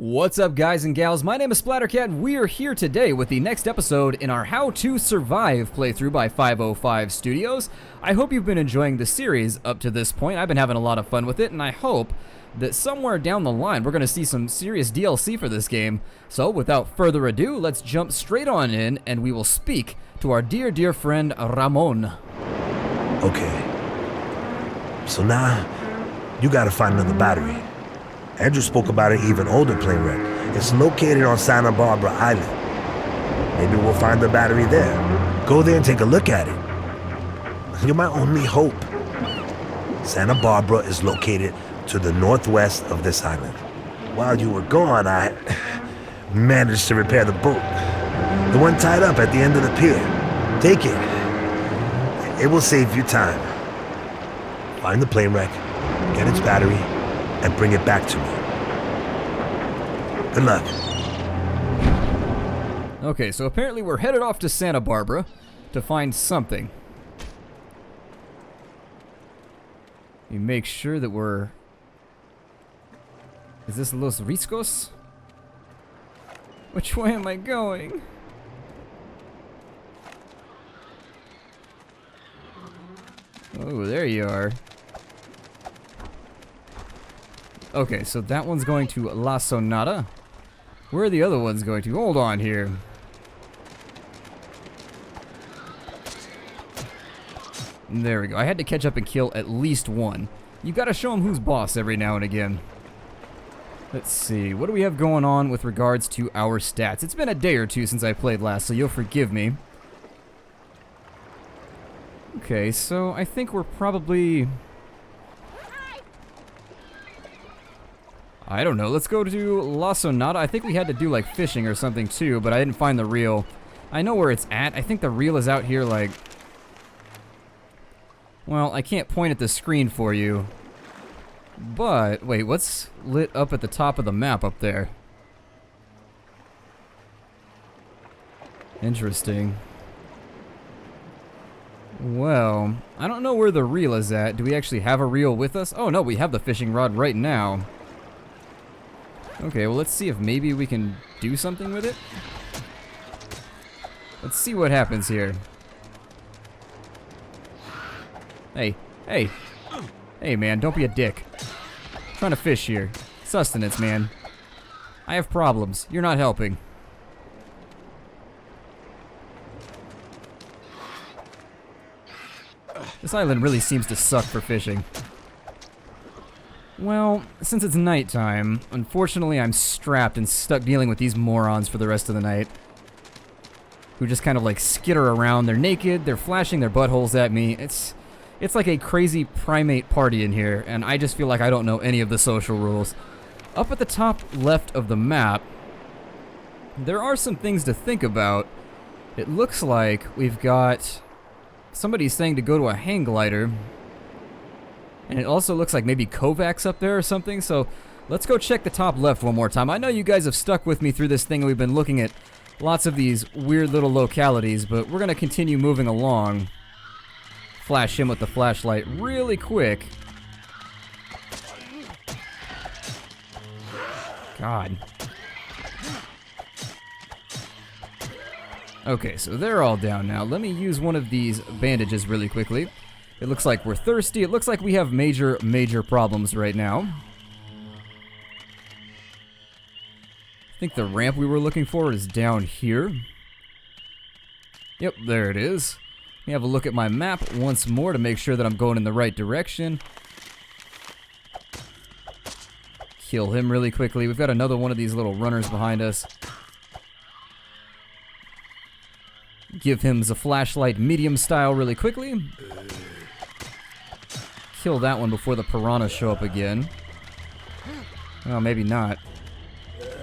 What's up, guys and gals? My name is Splattercat, and we are here today with the next episode in our How to Survive playthrough by 505 Studios. I hope you've been enjoying the series up to this point. I've been having a lot of fun with it, and I hope that somewhere down the line we're going to see some serious DLC for this game. So without further ado, let's jump straight on in, and we will speak to our dear friend Rammon. Okay. So now, you gotta find another battery. Andrew spoke about an even older plane wreck. It's located on Santa Barbara Island. Maybe we'll find the battery there. Go there and take a look at it. You're my only hope. Santa Barbara is located to the northwest of this island. While you were gone, I managed to repair the boat. The one tied up at the end of the pier. Take it. It will save you time. Find the plane wreck, get its battery, and bring it back to me. Good luck. Okay, so apparently we're headed off to Santa Barbara to find something. You make sure that we're... Is this Los Riscos? Which way am I going? Oh, there you are. Okay, so that one's going to La Sonata. Where are the other ones going to? Hold on here. There we go. I had to catch up and kill at least one. You gotta show him who's boss every now and again. Let's see. What do we have going on with regards to our stats? It's been a day or two since I played last, so you'll forgive me. Okay, so I think we're probably... I don't know, let's go to La Sonata. I think we had to do like fishing or something too, but I didn't find the reel. I know where it's at. I think the reel is out here like... Well, I can't point at the screen for you. But, wait, what's lit up at the top of the map up there? Interesting. Well, I don't know where the reel is at. Do we actually have a reel with us? Oh no, we have the fishing rod right now. Okay, well let's see if maybe we can do something with it. Let's see what happens here. Hey, hey. Hey man, don't be a dick. I'm trying to fish here. Sustenance, man. I have problems. You're not helping. This island really seems to suck for fishing. Well, since it's nighttime, unfortunately I'm strapped and stuck dealing with these morons for the rest of the night. Who just kind of like skitter around. They're naked, they're flashing their buttholes at me. It's like a crazy primate party in here, and I just feel like I don't know any of the social rules. Up at the top left of the map, there are some things to think about. It looks like we've got... Somebody's saying to go to a hang glider. And it also looks like maybe Kovac's up there or something, so let's go check the top left one more time. I know you guys have stuck with me through this thing, and we've been looking at lots of these weird little localities, but we're going to continue moving along. Flash him with the flashlight really quick. God. Okay, so they're all down now. Let me use one of these bandages really quickly. It looks like we're thirsty. It looks like we have major problems right now. I think the ramp we were looking for is down here. Yep, there it is. Let me have a look at my map once more to make sure that I'm going in the right direction. Kill him really quickly. We've got another one of these little runners behind us. Give him the flashlight medium style really quickly. Kill that one before the piranhas show up again. Well, maybe not.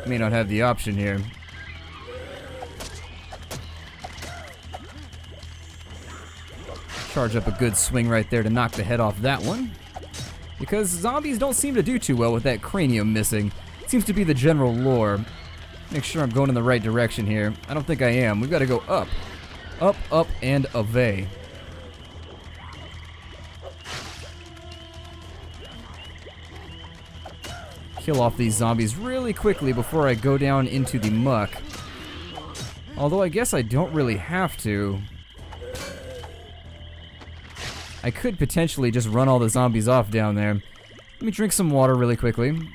May not have the option here. Charge up a good swing right there to knock the head off that one. Because zombies don't seem to do too well with that cranium missing. It seems to be the general lore. Make sure I'm going in the right direction here. I don't think I am. We've got to go up. Up, up, and away. kill off these zombies really quickly before I go down into the muck. Although I guess I don't really have to. I could potentially just run all the zombies off down there. Let me drink some water really quickly.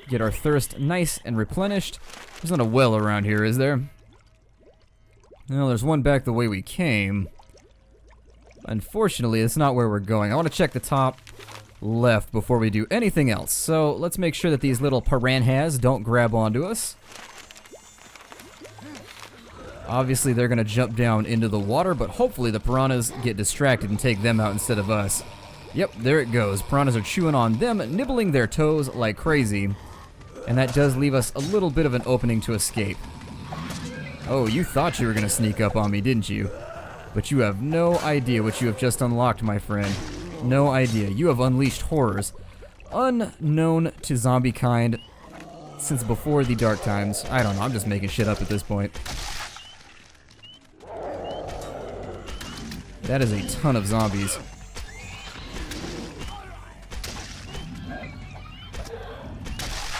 Get our thirst nice and replenished. There's not a well around here, is there? No, there's one back the way we came. Unfortunately, it's not where we're going. I want to check the top left before we do anything else. So let's make sure that these little piranhas don't grab onto us. Obviously, they're going to jump down into the water, but hopefully the piranhas get distracted and take them out instead of us. Yep, there it goes. Piranhas are chewing on them, nibbling their toes like crazy. And that does leave us a little bit of an opening to escape. Oh, you thought you were going to sneak up on me, didn't you? But you have no idea what you have just unlocked, my friend. No idea. You have unleashed horrors unknown to zombie kind since before the dark times. I don't know, I'm just making shit up at this point. That is a ton of zombies.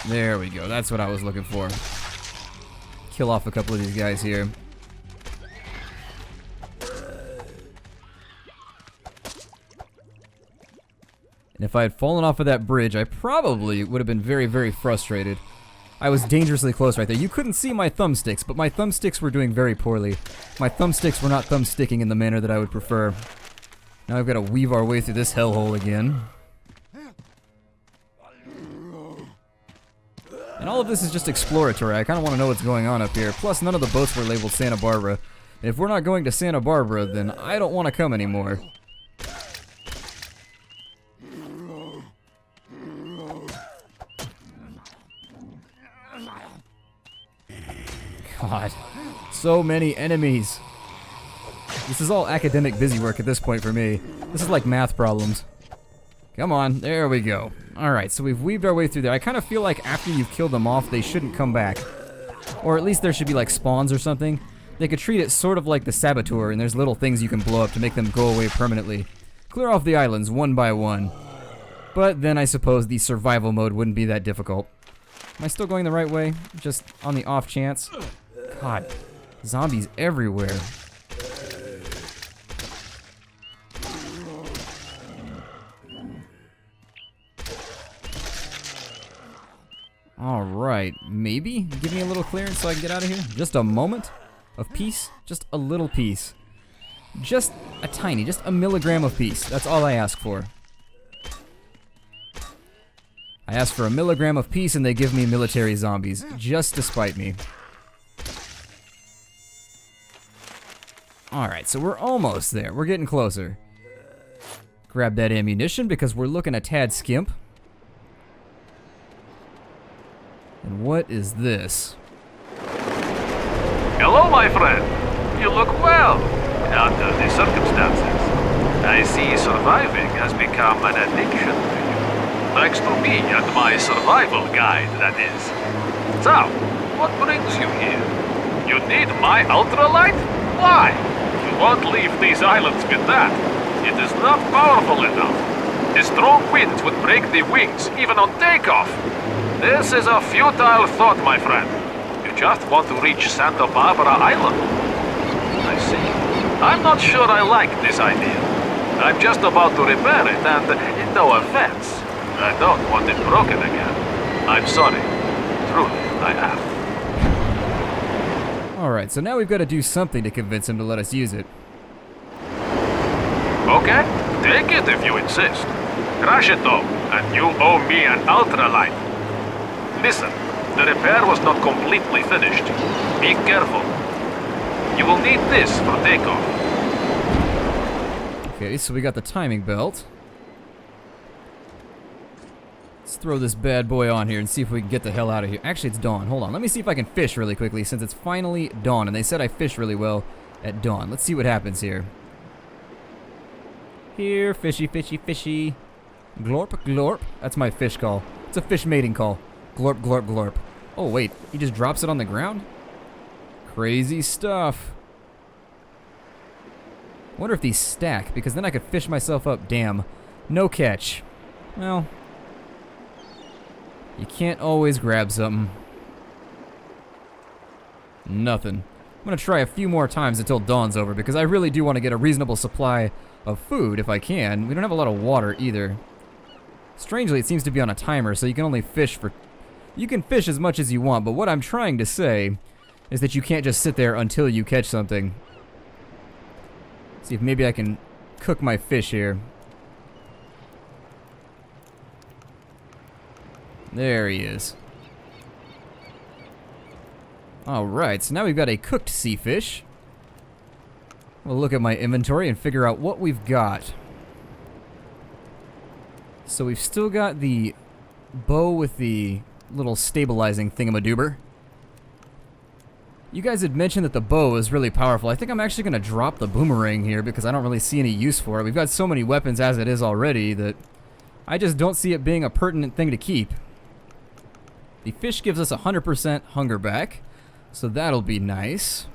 There we go, that's what I was looking for. Kill off a couple of these guys here. And if I had fallen off of that bridge, I probably would have been very, very frustrated. I was dangerously close right there. You couldn't see my thumbsticks, but my thumbsticks were doing very poorly. My thumbsticks were not thumbsticking in the manner that I would prefer. Now I've got to weave our way through this hellhole again. And all of this is just exploratory. I kind of want to know what's going on up here. Plus, none of the boats were labeled Santa Barbara. And if we're not going to Santa Barbara, then I don't want to come anymore. God, so many enemies. This is all academic busy work at this point for me. This is like math problems. Come on, there we go. Alright, so we've weaved our way through there. I kind of feel like after you've killed them off, they shouldn't come back. Or at least there should be like spawns or something. They could treat it sort of like the Saboteur, and there's little things you can blow up to make them go away permanently. Clear off the islands one by one. But then I suppose the survival mode wouldn't be that difficult. Am I still going the right way? Just on the off chance? God, zombies everywhere. Alright, maybe? Give me a little clearance so I can get out of here? Just a moment of peace? Just a little peace. Just a tiny, just a milligram of peace. That's all I ask for. I ask for a milligram of peace and they give me military zombies, just to spite me. Alright, so we're almost there. We're getting closer. Grab that ammunition because we're looking a tad skimp. And what is this? Hello, my friend. You look well under the circumstances. I see surviving has become an addiction to you. Thanks to me and my survival guide, that is. So, what brings you here? You need my ultralight? Why? You won't leave these islands with that. It is not powerful enough. The strong winds would break the wings, even on takeoff. This is a futile thought, my friend. You just want to reach Santa Barbara Island. I see. I'm not sure I like this idea. I'm just about to repair it, and no offense, I don't want it broken again. I'm sorry. Truly, I am. Alright, so now we've got to do something to convince him to let us use it. Okay, take it if you insist. Crash it though, and you owe me an ultralight. Listen, the repair was not completely finished. Be careful. You will need this for takeoff. Okay, so we got the timing belt. Let's throw this bad boy on here and see if we can get the hell out of here. Actually, it's dawn. Hold on. Let me see if I can fish really quickly since it's finally dawn. And they said I fish really well at dawn. Let's see what happens here. Here, fishy, fishy, fishy. Glorp, glorp. That's my fish call. It's a fish mating call. Glorp, glorp, glorp. Oh, wait. He just drops it on the ground? Crazy stuff. I wonder if these stack, because then I could fish myself up. Damn. No catch. Well. You can't always grab something. Nothing. I'm gonna try a few more times until dawn's over because I really do want to get a reasonable supply of food if I can. We don't have a lot of water either. Strangely, it seems to be on a timer, so you can only fish for... You can fish as much as you want, but what I'm trying to say is that you can't just sit there until you catch something. See if maybe I can cook my fish here. There he is. Alright, so now we've got a cooked sea fish. We'll look at my inventory and figure out what we've got. So we've still got the bow with the little stabilizing thingamadoober. You guys had mentioned that the bow is really powerful. I think I'm actually going to drop the boomerang here because I don't really see any use for it. We've got so many weapons as it is already that I just don't see it being a pertinent thing to keep. The fish gives us 100% hunger back, so that'll be nice.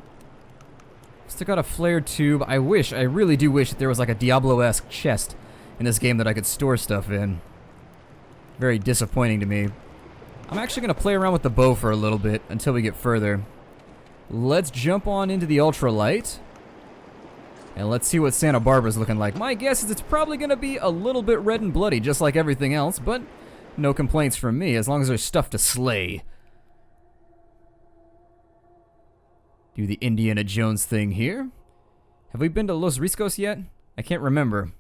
Still got a flared tube. I really do wish that there was like a Diablo-esque chest in this game that I could store stuff in. Very disappointing to me. I'm actually going to play around with the bow for a little bit until we get further. Let's jump on into the ultralight. And let's see what Santa Barbara's looking like. My guess is it's probably going to be a little bit red and bloody, just like everything else, but no complaints from me, as long as there's stuff to slay. Do the Indiana Jones thing here. Have we been to Los Riscos yet? I can't remember.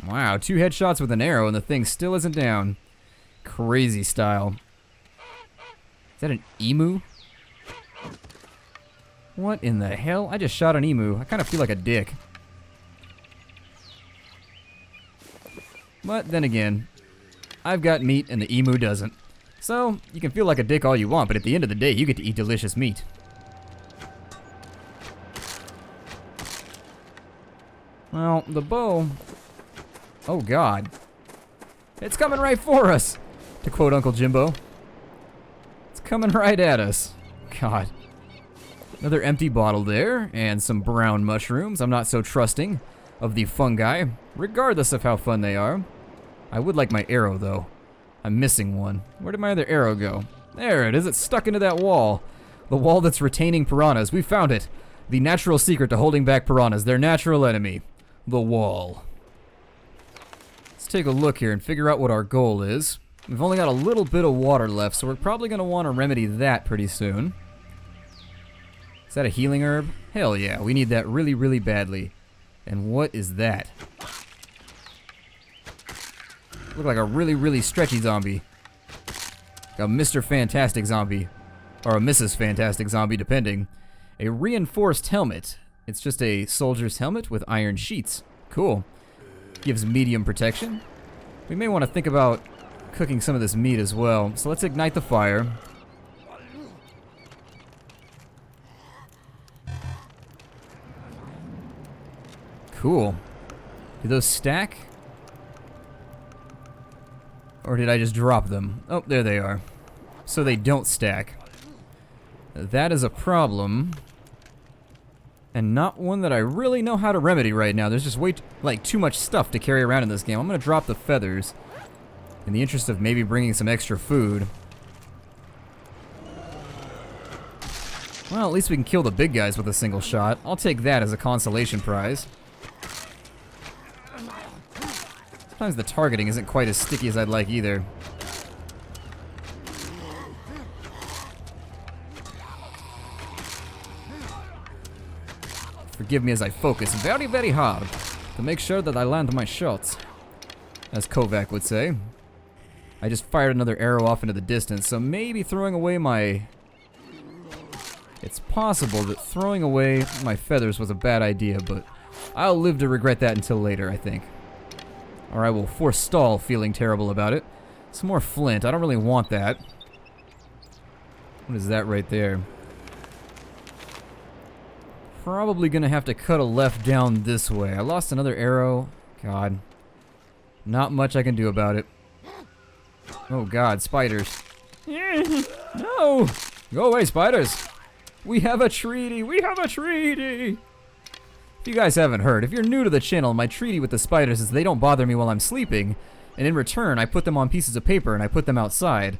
Wow, 2 headshots with an arrow and the thing still isn't down. Crazy style. Is that an emu? What in the hell? I just shot an emu. I kind of feel like a dick. But then again, I've got meat and the emu doesn't. So, you can feel like a dick all you want, but at the end of the day, you get to eat delicious meat. Well, the bow... Oh god. It's coming right for us! To quote Uncle Jimbo. It's coming right at us. God. Another empty bottle there, and some brown mushrooms. I'm not so trusting of the fungi, regardless of how fun they are. I would like my arrow, though. I'm missing one. Where did my other arrow go? There it is. It's stuck into that wall. The wall that's retaining piranhas. We found it. The natural secret to holding back piranhas. Their natural enemy. The wall. Let's take a look here and figure out what our goal is. We've only got a little bit of water left, so we're probably going to want to remedy that pretty soon. Is that a healing herb? Hell yeah, we need that really, really badly. And what is that? Look like a really, really stretchy zombie. Like a Mr. Fantastic zombie. Or a Mrs. Fantastic zombie, depending. A reinforced helmet. It's just a soldier's helmet with iron sheets. Cool. Gives medium protection. We may want to think about cooking some of this meat as well. So let's ignite the fire. Cool. Do those stack? Or did I just drop them? Oh, there they are. So they don't stack. That is a problem. And not one that I really know how to remedy right now. There's just too much stuff to carry around in this game. I'm gonna drop the feathers in the interest of maybe bringing some extra food. Well, at least we can kill the big guys with a single shot. I'll take that as a consolation prize. Sometimes the targeting isn't quite as sticky as I'd like either. Forgive me as I focus very, very hard to make sure that I land my shots, as Kovac would say. I just fired another arrow off into the distance, so maybe throwing away my... It's possible that throwing away my feathers was a bad idea, but I'll live to regret that until later, I think. Or I will forestall feeling terrible about it. Some more flint. I don't really want that. What is that right there? Probably gonna have to cut a left down this way. I lost another arrow. God. Not much I can do about it. Oh god, spiders. No! Go away, spiders! We have a treaty! We have a treaty! If you guys haven't heard, if you're new to the channel, my treaty with the spiders is they don't bother me while I'm sleeping, and in return, I put them on pieces of paper and I put them outside.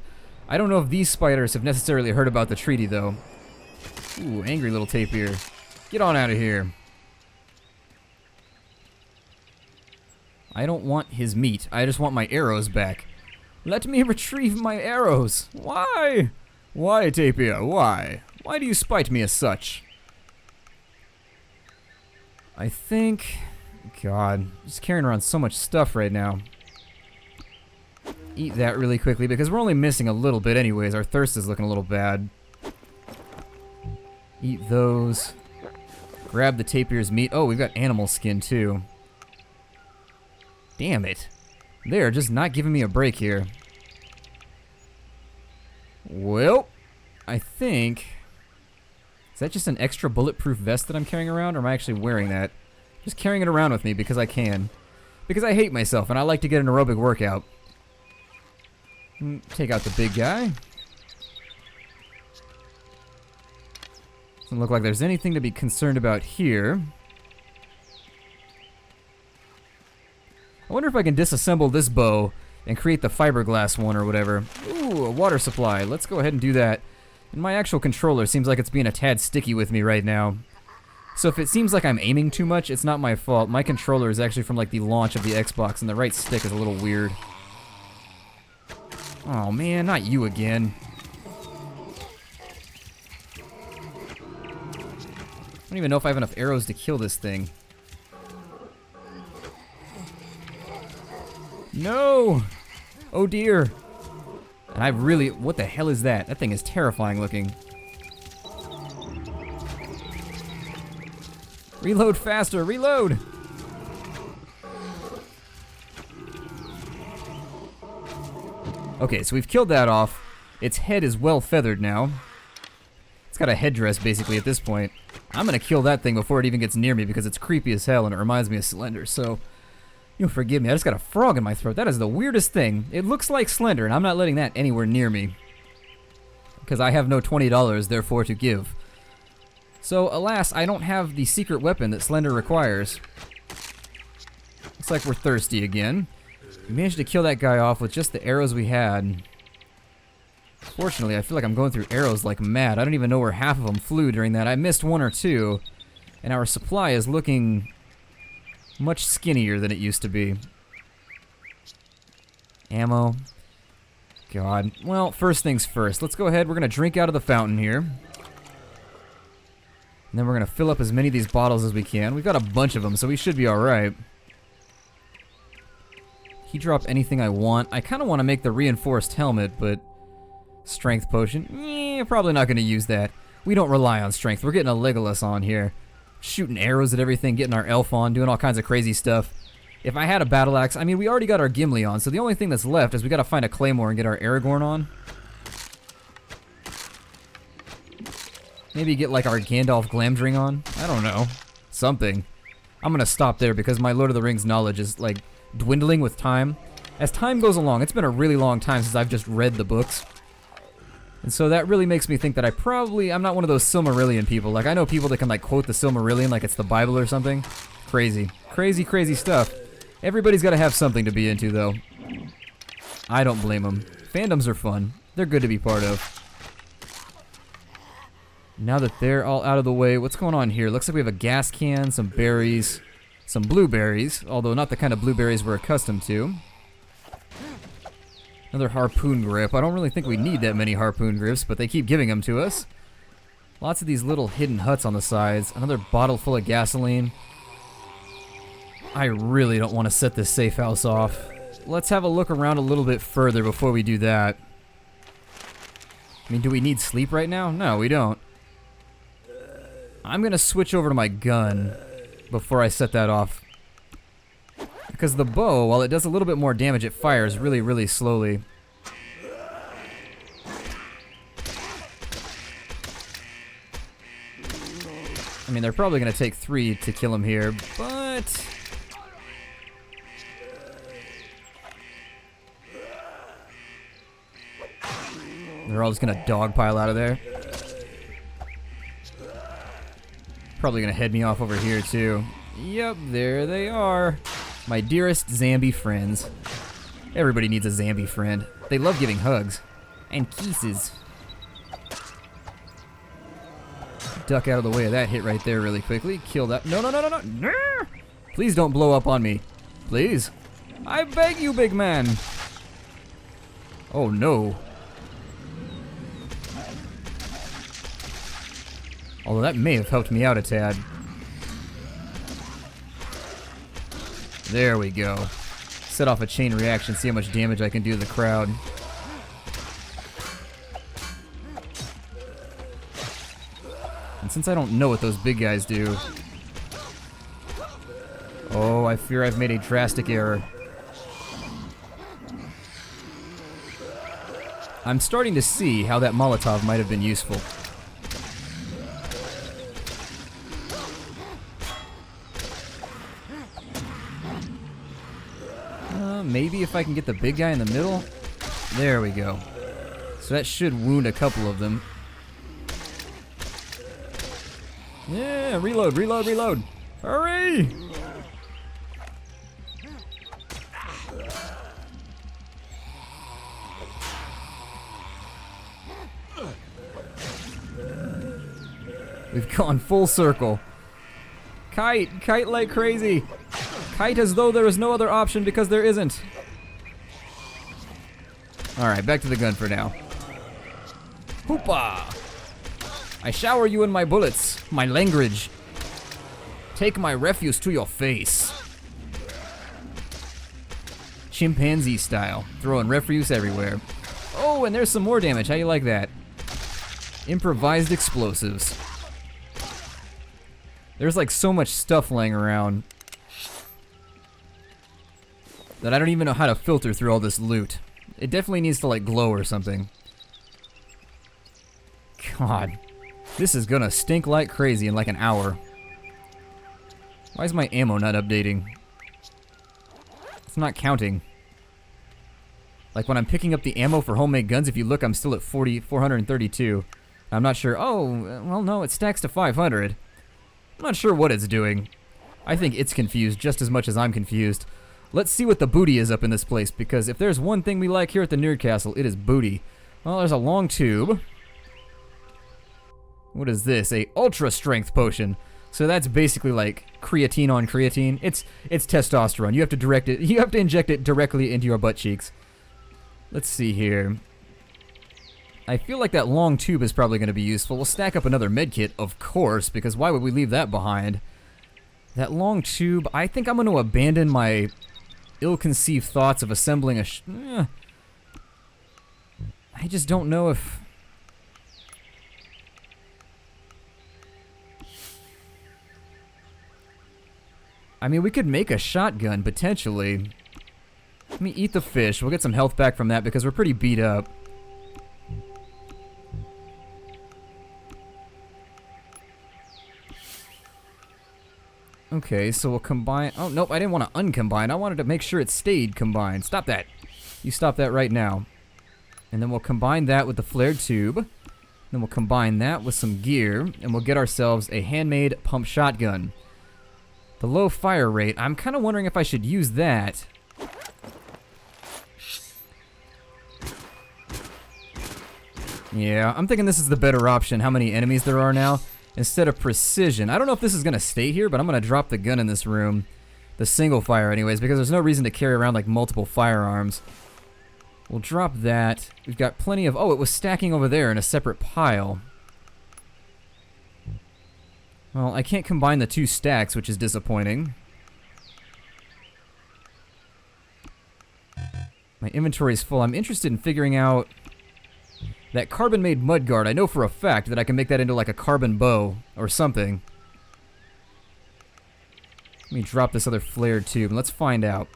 I don't know if these spiders have necessarily heard about the treaty, though. Ooh, angry little tapir. Get on out of here. I don't want his meat. I just want my arrows back. Let me retrieve my arrows. Why? Why, tapir? Why? Why do you spite me as such? I think... God, just carrying around so much stuff right now. Eat that really quickly because we're only missing a little bit anyways. Our thirst is looking a little bad. Eat those. Grab the tapir's meat. Oh, we've got animal skin too. Damn it. They're just not giving me a break here. Well, I think... Is that just an extra bulletproof vest that I'm carrying around, or am I actually wearing that? Just carrying it around with me because I can. Because I hate myself and I like to get an aerobic workout. Take out the big guy. Doesn't look like there's anything to be concerned about here. I wonder if I can disassemble this bow and create the fiberglass one or whatever. Ooh, a water supply. Let's go ahead and do that. And my actual controller seems like it's being a tad sticky with me right now. So if it seems like I'm aiming too much, it's not my fault. My controller is actually from like the launch of the Xbox, and the right stick is a little weird. Oh man, not you again. I don't even know if I have enough arrows to kill this thing. No! Oh dear. And I really... What the hell is that? That thing is terrifying looking. Reload faster! Reload! Okay, so we've killed that off. Its head is well feathered now. It's got a headdress basically at this point. I'm gonna kill that thing before it even gets near me because it's creepy as hell and it reminds me of Slender, so... You'll forgive me, I just got a frog in my throat. That is the weirdest thing. It looks like Slender, and I'm not letting that anywhere near me. Because I have no $20, therefore, to give. So, alas, I don't have the secret weapon that Slender requires. Looks like we're thirsty again. We managed to kill that guy off with just the arrows we had. Fortunately, I feel like I'm going through arrows like mad. I don't even know where half of them flew during that. I missed one or two, and our supply is looking... much skinnier than it used to be. Ammo. God. Well, first things first. Let's go ahead. We're going to drink out of the fountain here. And then we're going to fill up as many of these bottles as we can. We've got a bunch of them, so we should be alright. Key drop anything I want. I kind of want to make the reinforced helmet, but... Strength potion? Probably not going to use that. We don't rely on strength. We're getting a Legolas on here. Shooting arrows at everything, getting our elf on, doing all kinds of crazy stuff. If I had a battle axe, I mean, we already got our Gimli on, so the only thing that's left is we gotta find a claymore and get our Aragorn on. Maybe get like our Gandalf Glamdring on. I don't know. Something. I'm gonna stop there because my Lord of the Rings knowledge is like dwindling with time. As time goes along, it's been a really long time since I've just read the books. And so that really makes me think that I'm not one of those Silmarillion people. Like, I know people that can, like, quote the Silmarillion like it's the Bible or something. Crazy. Crazy, crazy stuff. Everybody's got to have something to be into, though. I don't blame them. Fandoms are fun. They're good to be part of. Now that they're all out of the way, what's going on here? Looks like we have a gas can, some berries, some blueberries, although not the kind of blueberries we're accustomed to. Another harpoon grip. I don't really think we need that many harpoon grips, but they keep giving them to us. Lots of these little hidden huts on the sides. Another bottle full of gasoline. I really don't want to set this safe house off. Let's have a look around a little bit further before we do that. I mean, do we need sleep right now? No, we don't. I'm going to switch over to my gun before I set that off. Because the bow, while it does a little bit more damage, it fires really, really slowly. I mean, they're probably going to take 3 to kill him here, but... They're all just going to dogpile out of there. Probably gonna head me off over here too. Yep, there they are. My dearest Zambi friends. Everybody needs a Zambi friend. They love giving hugs. And kisses. Duck out of the way of that hit right there really quickly. Kill that. No, no, no, no, no. No! Please don't blow up on me. Please. I beg you, big man. Oh, no. Although that may have helped me out a tad. There we go. Set off a chain reaction, see how much damage I can do to the crowd. And since I don't know what those big guys do... Oh, I fear I've made a drastic error. I'm starting to see how that Molotov might have been useful. Maybe if I can get the big guy in the middle? There we go. So that should wound a couple of them. Yeah, reload, reload, reload. Hurry! We've gone full circle. Kite! Kite like crazy! Kite as though there is no other option because there isn't. Alright, back to the gun for now. Hoopa! I shower you in my bullets, my language. Take my refuse to your face. Chimpanzee style, throwing refuse everywhere. Oh, and there's some more damage. How you like that? Improvised explosives. There's like so much stuff laying around that I don't even know how to filter through all this loot. It definitely needs to like glow or something. God, this is gonna stink like crazy in like an hour. Why is my ammo not updating? It's not counting. Like when I'm picking up the ammo for homemade guns, if you look, I'm still at 432. I'm not sure. Oh, well, no, it stacks to 500. I'm not sure what it's doing. I think it's confused just as much as I'm confused. Let's see what the booty is up in this place, because if there's one thing we like here at the Nerd Castle, it is booty. Well, there's a long tube. What is this? A ultra strength potion. So that's basically like creatine on creatine. It's testosterone. You have to direct it. You have to inject it directly into your butt cheeks. Let's see here. I feel like that long tube is probably going to be useful. We'll stack up another medkit, of course, because why would we leave that behind? That long tube, I think I'm going to abandon my ill-conceived thoughts of assembling a I just don't know if... I mean, we could make a shotgun, potentially. Let me eat the fish. We'll get some health back from that because we're pretty beat up. Okay, so we'll combine... Oh, nope, I didn't want to uncombine. I wanted to make sure it stayed combined. Stop that. You stop that right now. And then we'll combine that with the flared tube. Then we'll combine that with some gear. And we'll get ourselves a handmade pump shotgun. The low fire rate, I'm kind of wondering if I should use that. Yeah, I'm thinking this is the better option, how many enemies there are now, instead of precision. I don't know if this is going to stay here, but I'm going to drop the gun in this room. The single fire anyways, because there's no reason to carry around like multiple firearms. We'll drop that. We've got plenty of... Oh, it was stacking over there in a separate pile. Well, I can't combine the two stacks, which is disappointing. My inventory is full. I'm interested in figuring out that carbon-made mudguard. I know for a fact that I can make that into like a carbon bow or something. Let me drop this other flared tube and let's find out.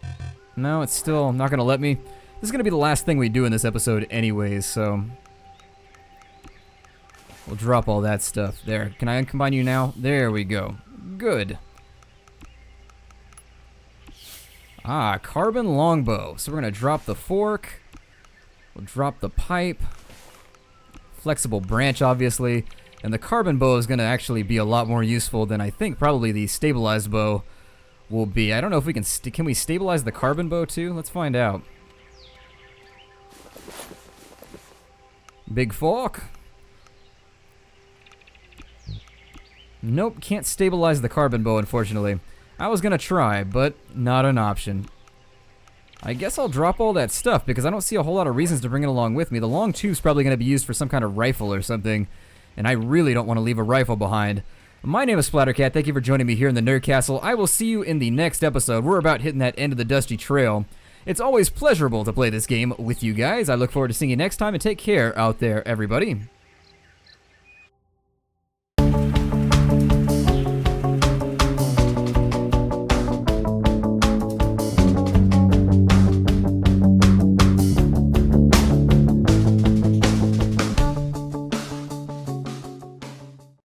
No, it's still not going to let me. This is going to be the last thing we do in this episode anyways, so... We'll drop all that stuff. There. Can I uncombine you now? There we go. Good. Ah, carbon longbow. So we're going to drop the fork. We'll drop the pipe. Flexible branch, obviously. And the carbon bow is going to actually be a lot more useful than I think probably the stabilized bow will be. I don't know if we can we stabilize the carbon bow too? Let's find out. Big fork. Nope, can't stabilize the carbon bow, unfortunately. I was gonna try, but not an option. I guess I'll drop all that stuff because I don't see a whole lot of reasons to bring it along with me. The long tube's probably gonna be used for some kind of rifle or something, and I really don't want to leave a rifle behind. My name is Splattercat. Thank you for joining me here in the Nerd Castle. I will see you in the next episode. We're about hitting that end of the dusty trail. It's always pleasurable to play this game with you guys. I look forward to seeing you next time, and take care out there, everybody.